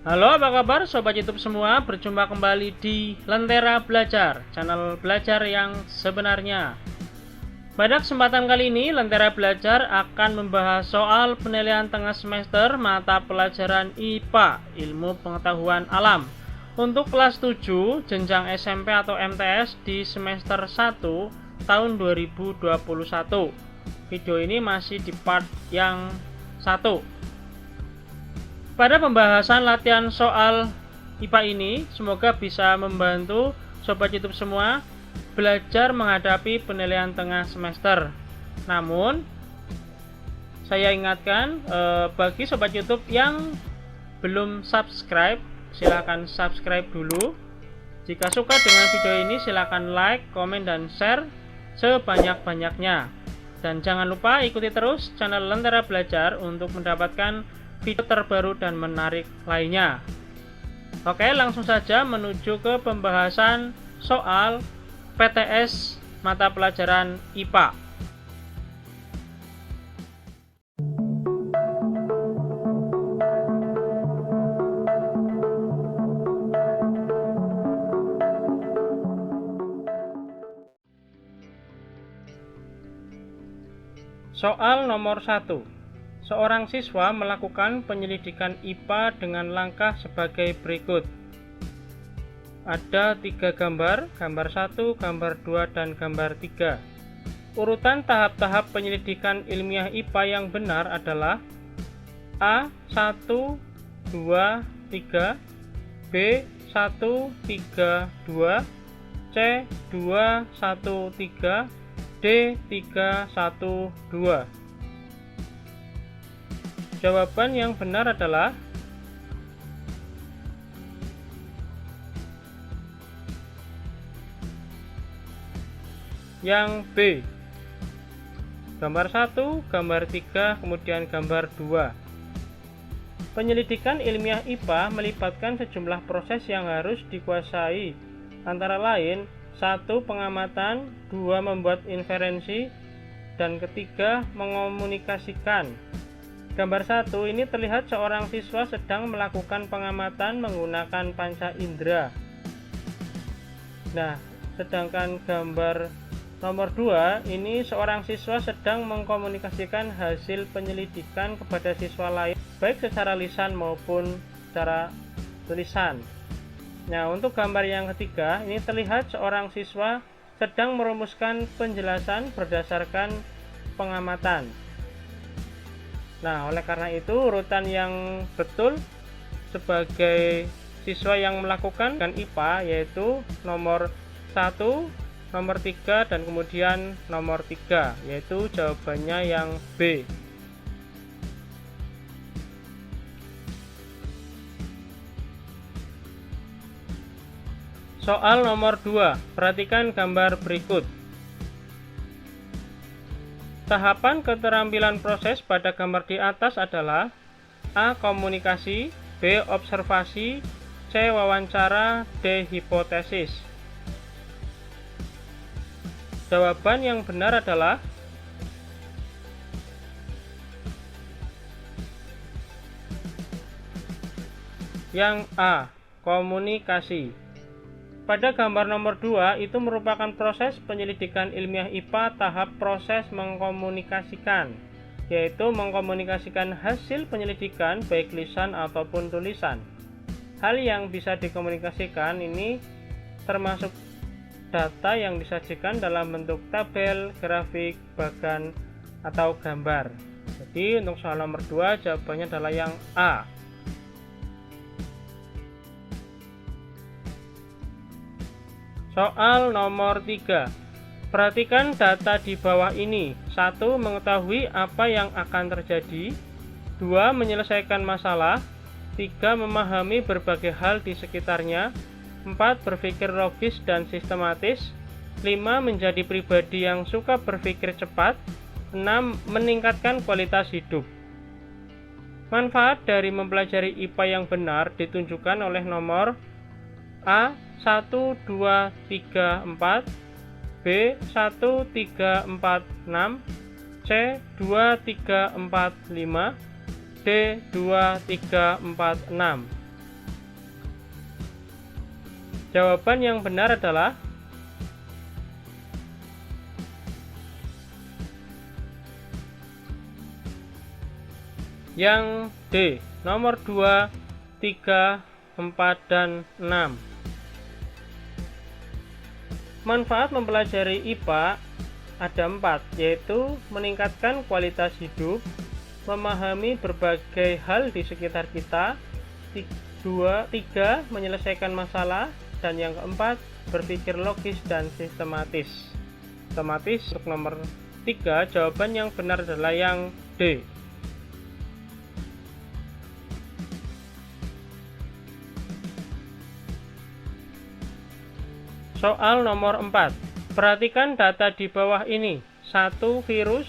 Halo, apa kabar Sobat YouTube semua? Berjumpa kembali di Lentera Belajar, channel belajar yang sebenarnya. Pada kesempatan kali ini, Lentera Belajar akan membahas soal penilaian tengah semester mata pelajaran IPA, Ilmu Pengetahuan Alam, untuk kelas 7 jenjang SMP atau MTS di semester 1 tahun 2021. Video ini masih di part yang 1. Pada pembahasan latihan soal IPA ini, semoga bisa membantu Sobat YouTube semua belajar menghadapi penilaian tengah semester. Namun, saya ingatkan bagi Sobat YouTube yang belum subscribe, silahkan subscribe dulu. Jika suka dengan video ini, silahkan like, komen, dan share sebanyak-banyaknya. Dan jangan lupa ikuti terus channel Lentera Belajar untuk mendapatkan video terbaru dan menarik lainnya. Oke, langsung saja menuju ke pembahasan soal PTS mata pelajaran IPA. Soal nomor 1. Seorang siswa melakukan penyelidikan IPA dengan langkah sebagai berikut. Ada 3 gambar, gambar 1, gambar 2, dan gambar 3. Urutan tahap-tahap penyelidikan ilmiah IPA yang benar adalah A. 1, 2, 3, B. 1, 3, 2, C. 2, 1, 3, D. 3, 1, 2. Jawaban yang benar adalah yang B. Gambar 1, gambar 3, kemudian gambar 2. Penyelidikan ilmiah IPA melibatkan sejumlah proses yang harus dikuasai, antara lain 1. Pengamatan, 2. Membuat inferensi, dan ketiga mengomunikasikan. Gambar 1 ini terlihat seorang siswa sedang melakukan pengamatan menggunakan panca indera. Nah, sedangkan gambar nomor 2 ini seorang siswa sedang mengkomunikasikan hasil penyelidikan kepada siswa lain, baik secara lisan maupun secara tulisan. Nah, untuk gambar yang ketiga ini terlihat seorang siswa sedang merumuskan penjelasan berdasarkan pengamatan. Nah, oleh karena itu urutan yang betul sebagai siswa yang melakukan IPA yaitu nomor 1, nomor 3, dan kemudian nomor 3, yaitu jawabannya yang B. Soal nomor 2, perhatikan gambar berikut. Tahapan keterampilan proses pada gambar di atas adalah A. Komunikasi, B. Observasi, C. Wawancara, D. Hipotesis. Jawaban yang benar adalah yang A. Komunikasi. Pada gambar nomor 2 itu merupakan proses penyelidikan ilmiah IPA tahap proses mengkomunikasikan, yaitu mengkomunikasikan hasil penyelidikan baik lisan ataupun tulisan. Hal yang bisa dikomunikasikan ini termasuk data yang disajikan dalam bentuk tabel, grafik, bahkan atau gambar. Jadi untuk soal nomor 2 jawabannya adalah yang A. Soal nomor 3. Perhatikan data di bawah ini. 1. Mengetahui apa yang akan terjadi. 2. Menyelesaikan masalah. 3. Memahami berbagai hal di sekitarnya. 4. Berpikir logis dan sistematis. 5. Menjadi pribadi yang suka berpikir cepat. 6. Meningkatkan kualitas hidup. Manfaat dari mempelajari IPA yang benar ditunjukkan oleh nomor A. 1, 2, 3, 4, B. 1, 3, 4, 6, C. 2, 3, 4, 5, D. 2, 3, 4, 6. Jawaban yang benar adalah yang D, nomor 2, 3, 4, dan 6. Manfaat mempelajari IPA ada 4, yaitu meningkatkan kualitas hidup, memahami berbagai hal di sekitar kita, 3, menyelesaikan masalah, dan yang keempat, berpikir logis dan sistematis. Otomatis untuk nomor 3, jawaban yang benar adalah yang D. Soal nomor 4. Perhatikan data di bawah ini. 1 virus,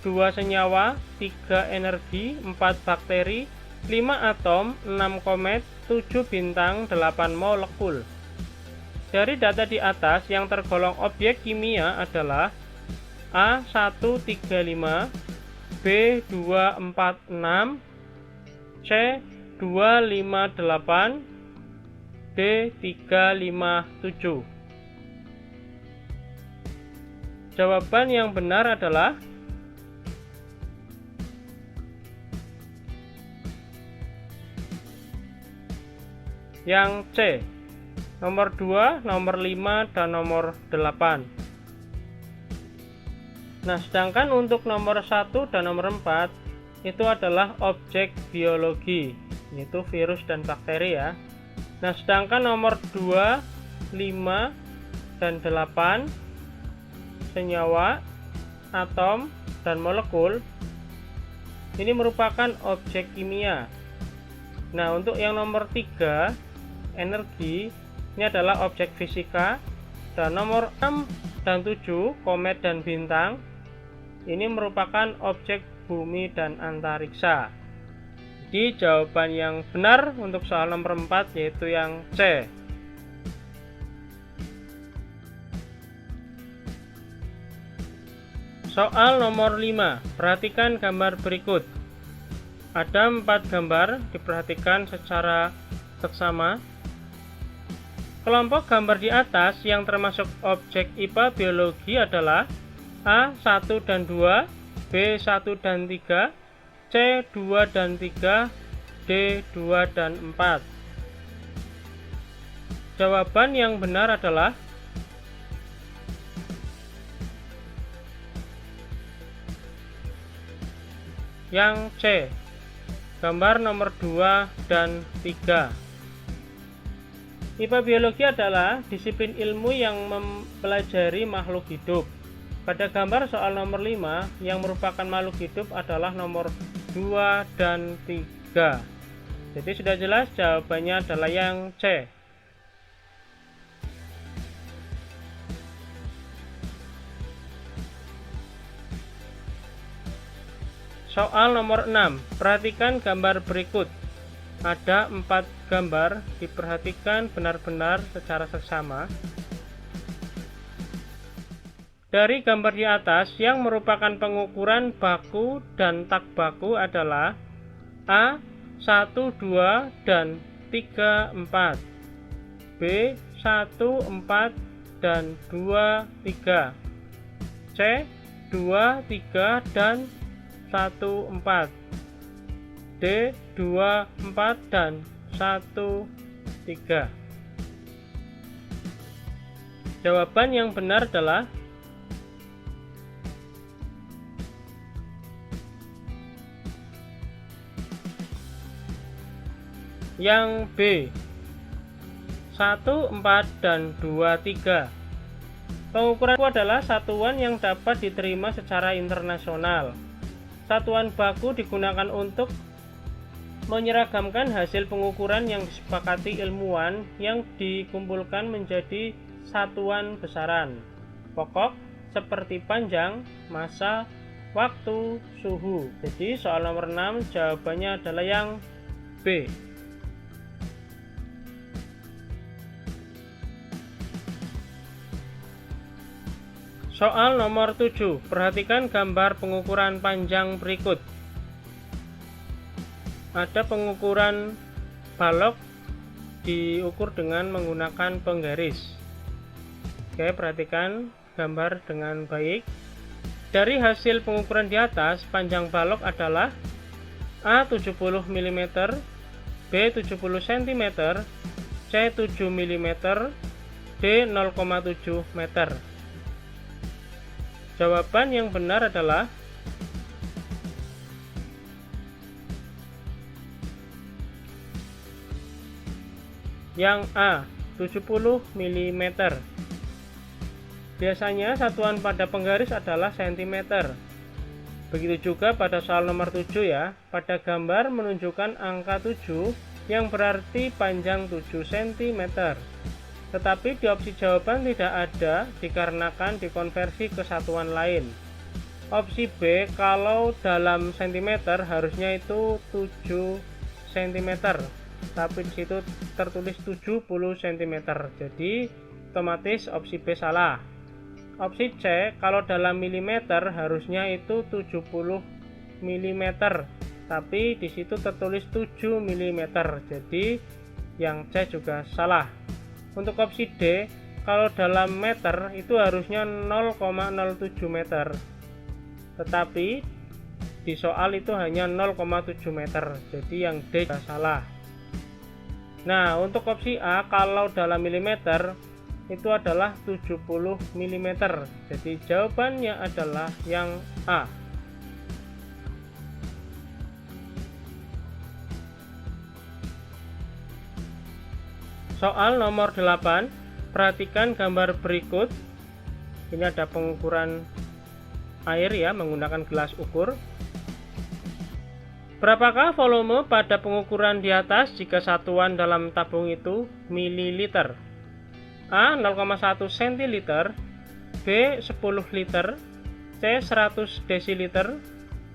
2 senyawa, 3 energi, 4 bakteri, 5 atom, 6 komet, 7 bintang, 8 molekul. Dari data di atas yang tergolong objek kimia adalah A135, B246, C258, D357. Jawaban yang benar adalah yang C, nomor 2, nomor 5, dan nomor 8. Nah, sedangkan untuk nomor 1 dan nomor 4 itu adalah objek biologi, yaitu virus dan bakteri ya. Nah, sedangkan nomor 2, 5, dan 8 senyawa, atom, dan molekul ini merupakan objek kimia. Nah, untuk yang nomor 3, energi, ini adalah objek fisika, dan nomor 6 dan 7, komet dan bintang, ini merupakan objek bumi dan antariksa. Jadi jawaban yang benar untuk soal nomor 4 yaitu yang C. Soal nomor 5. Perhatikan gambar berikut. Ada 4 gambar, diperhatikan secara seksama. Kelompok gambar di atas yang termasuk objek IPA biologi adalah A1 dan 2, B1 dan 3, C2 dan 3, D2 dan 4. Jawaban yang benar adalah yang C, gambar nomor 2 dan 3. IPA biologi adalah disiplin ilmu yang mempelajari makhluk hidup. Pada gambar soal nomor 5, yang merupakan makhluk hidup adalah nomor 2 dan 3. Jadi sudah jelas jawabannya adalah yang C. Soal nomor 6. Perhatikan gambar berikut. Ada 4 gambar, diperhatikan benar-benar secara seksama. Dari gambar di atas yang merupakan pengukuran baku dan tak baku adalah A, 1, 2, dan 3, 4, B, 1, 4, dan 2, 3, C, 2, 3, dan 1, 4, D, 2, 4, dan 1, 3. Jawaban yang benar adalah yang B, 1, 4, dan 2, 3. Pengukuran baku adalah satuan yang dapat diterima secara internasional. Satuan baku digunakan untuk menyeragamkan hasil pengukuran yang disepakati ilmuwan yang dikumpulkan menjadi satuan besaran pokok seperti panjang, massa, waktu, suhu. Jadi soal nomor 6 jawabannya adalah yang B. Soal nomor 7. Perhatikan gambar pengukuran panjang berikut. Ada pengukuran balok diukur dengan menggunakan penggaris. Oke, perhatikan gambar dengan baik. Dari hasil pengukuran di atas, panjang balok adalah A 70 mm, B 70 cm, C 7 mm, D 0,7 meter. Jawaban yang benar adalah yang A 70 mm. Biasanya satuan pada penggaris adalah cm. Begitu juga pada soal nomor 7 ya. Pada gambar menunjukkan angka 7 yang berarti panjang 7 cm. Tetapi di opsi jawaban tidak ada dikarenakan dikonversi ke satuan lain. Opsi B, kalau dalam cm harusnya itu 7 cm. Tapi di situ tertulis 70 cm. Jadi otomatis opsi B salah. Opsi C, kalau dalam milimeter harusnya itu 70 mm, tapi di situ tertulis 7 mm. Jadi yang C juga salah. Untuk opsi D, kalau dalam meter itu harusnya 0,07 meter. Tetapi di soal itu hanya 0,7 meter. Jadi yang D juga salah. Nah, untuk opsi A, kalau dalam milimeter itu adalah 70 mm. Jadi jawabannya adalah yang A. Soal nomor 8, perhatikan gambar berikut. Ini ada pengukuran air ya, menggunakan gelas ukur. Berapakah volume pada pengukuran di atas jika satuan dalam tabung itu mililiter? A 0,1 cm, B 10 liter, C 100 desiliter,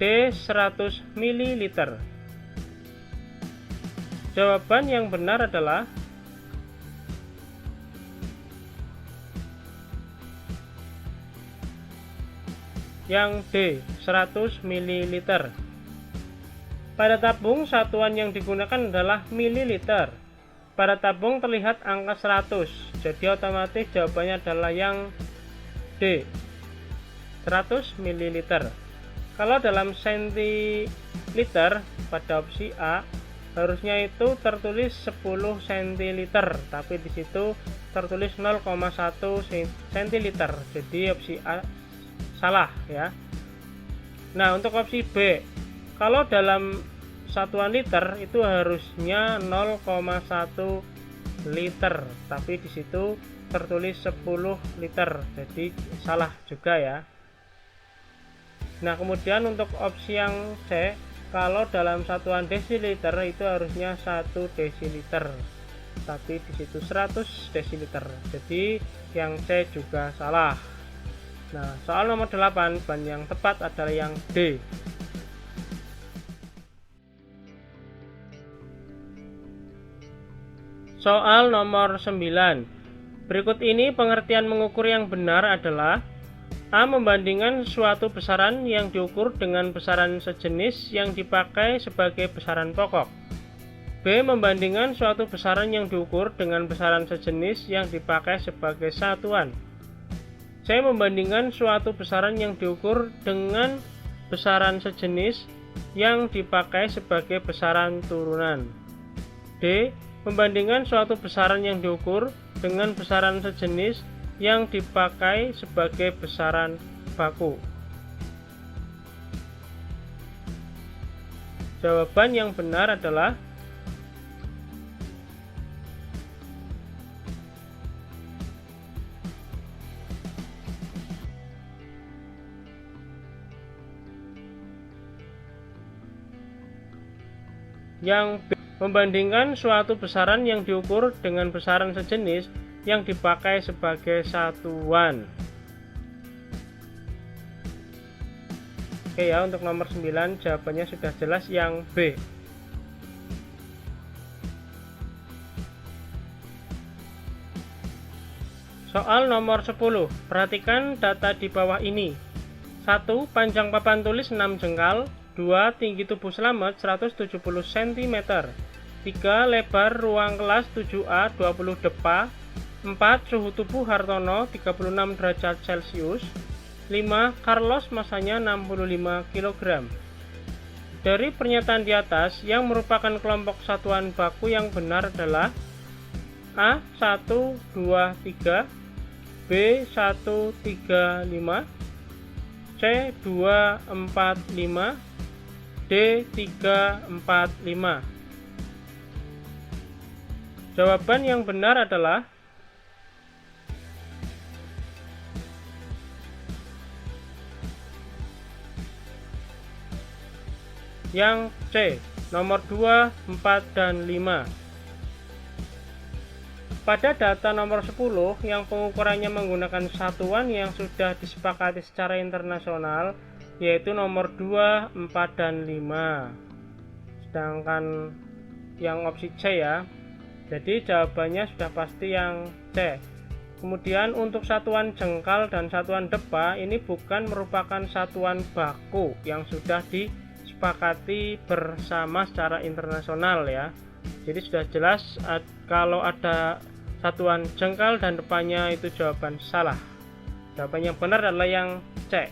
D 100 ml. Jawaban yang benar adalah yang D 100 ml. Pada tabung satuan yang digunakan adalah mililiter. Pada tabung terlihat angka 100, jadi otomatis jawabannya adalah yang D 100 ml. Kalau dalam centiliter pada opsi A harusnya itu tertulis 10 centiliter, tapi di situ tertulis 0,1 centiliter. Jadi opsi A salah ya. Nah, untuk opsi B, kalau dalam satuan liter itu harusnya 0,1 liter, tapi di situ tertulis 10 liter, jadi salah juga ya. Nah, kemudian untuk opsi yang C, kalau dalam satuan desiliter itu harusnya 1 desiliter, tapi di situ 100 desiliter, jadi yang C juga salah. Nah, soal nomor 8, ban yang tepat adalah yang D. Soal nomor 9. Berikut ini pengertian mengukur yang benar adalah A. Membandingkan suatu besaran yang diukur dengan besaran sejenis yang dipakai sebagai besaran pokok. B. Membandingkan suatu besaran yang diukur dengan besaran sejenis yang dipakai sebagai satuan. C. Membandingkan suatu besaran yang diukur dengan besaran sejenis yang dipakai sebagai besaran turunan. D. Membandingkan suatu besaran yang diukur dengan besaran sejenis yang dipakai sebagai besaran baku. Jawaban yang benar adalah yang B. Membandingkan suatu besaran yang diukur dengan besaran sejenis yang dipakai sebagai satuan. Oke ya, untuk nomor 9 jawabannya sudah jelas yang B. Soal nomor 10. Perhatikan data di bawah ini. 1. Panjang papan tulis 6 jengkal. 2. Tinggi tubuh selamat 170 cm. 3. 3. Lebar ruang kelas 7A 20 depa. 4. Suhu tubuh Hartono 36 derajat Celcius. 5. Carlos masanya 65 kg. Dari pernyataan di atas, yang merupakan kelompok satuan baku yang benar adalah A 123, B 135, C 245, D 345. Jawaban yang benar adalah yang C, nomor 2, 4, dan 5. Pada data nomor 10 yang pengukurannya menggunakan satuan yang sudah disepakati secara internasional, yaitu nomor 2, 4, dan 5. Sedangkan yang opsi C ya. Jadi jawabannya sudah pasti yang C. Kemudian untuk satuan jengkal dan satuan depa ini bukan merupakan satuan baku yang sudah disepakati bersama secara internasional ya. Jadi sudah jelas kalau ada satuan jengkal dan depanya itu jawaban salah. Jawaban yang benar adalah yang C.